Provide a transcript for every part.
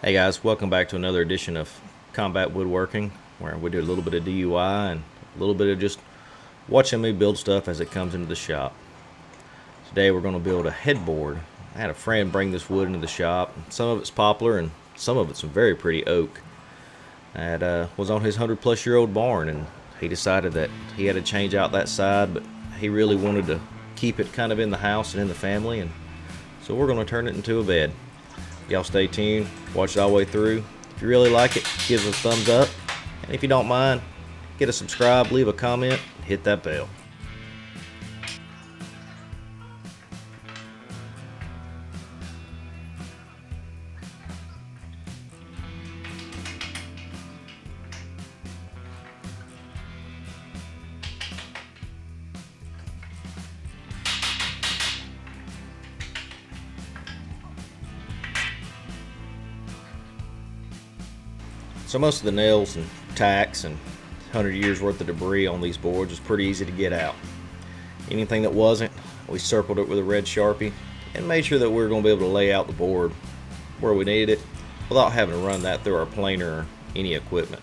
Hey guys, welcome back to another edition of Combat Woodworking, where we do a little bit of DIY and a little bit of just watching me build stuff as it comes into the shop. Today we're going to build a headboard. I had a friend bring this wood into the shop. Some of it's poplar and some of it's some very pretty oak. That was on his 100-plus-year-old barn, and he decided that he had to change out that side, but he really wanted to keep it kind of in the house and in the family, and so we're going to turn it into a bed. Y'all stay tuned, watch it all the way through. If you really like it, give us a thumbs up. And if you don't mind, get a subscribe, leave a comment, hit that bell. So most of the nails and tacks and 100 years worth of debris on these boards was pretty easy to get out. Anything that wasn't, we circled it with a red Sharpie and made sure that we were going to be able to lay out the board where we needed it without having to run that through our planer or any equipment.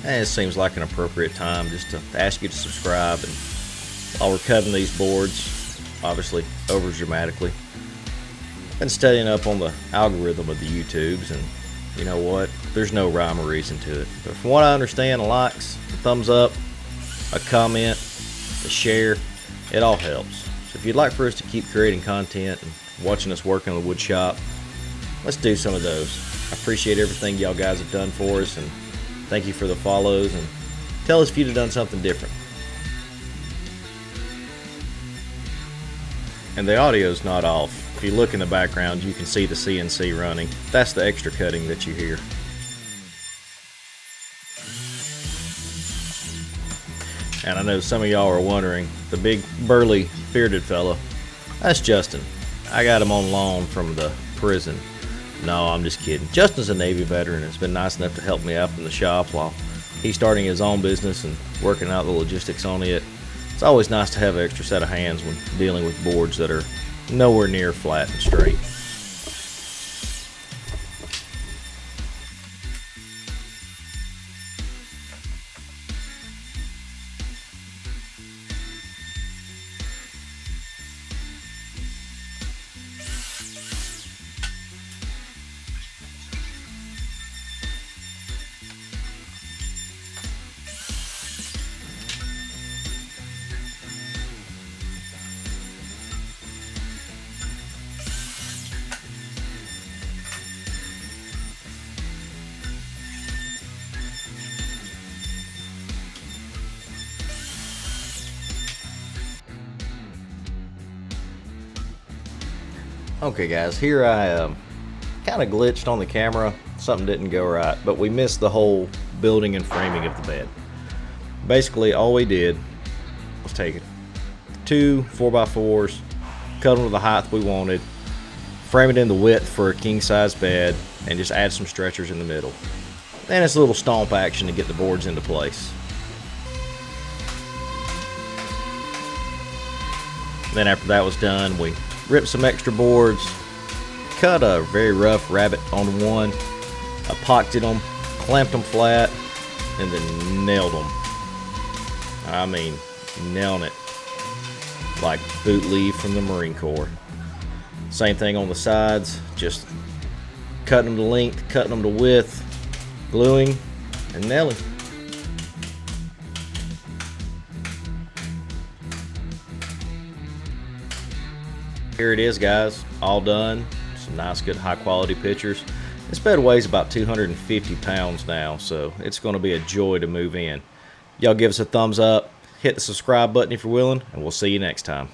And it seems like an appropriate time just to ask you to subscribe. And while we're cutting these boards, obviously over dramatically, been studying up on the algorithm of the YouTubes, and you know what? There's no rhyme or reason to it. But from what I understand, likes, a thumbs up, a comment, a share, it all helps. So if you'd like for us to keep creating content and watching us work in the wood shop, let's do some of those. I appreciate everything y'all guys have done for us, and thank you for the follows, and tell us if you'd have done something different. And the audio's not off. If you look in the background, you can see the CNC running. That's the extra cutting that you hear. And I know some of y'all are wondering, the big burly bearded fella, that's Justin. I got him on loan from the prison. No, I'm just kidding. Justin's a Navy veteran. It's been nice enough to help me out in the shop while he's starting his own business and working out the logistics on it. It's always nice to have an extra set of hands when dealing with boards that are nowhere near flat and straight. Okay guys, here I kind of glitched on the camera. Something didn't go right, but we missed the whole building and framing of the bed. Basically all we did was take it, 2 4x4s, cut them to the height we wanted, frame it in the width for a king size bed, and just add some stretchers in the middle. Then it's a little stomp action to get the boards into place. Then after that was done, we ripped some extra boards, cut a very rough rabbet on one, epoxied them, clamped them flat, and then nailed them. I mean, nailing it like boot leave from the Marine Corps. Same thing on the sides, just cutting them to length, cutting them to width, gluing, and nailing. Here it is guys, all done. Some nice good high quality pictures. This bed weighs about 250 pounds now, so it's going to be a joy to move in. Y'all give us a thumbs up, hit the subscribe button if you're willing, and we'll see you next time.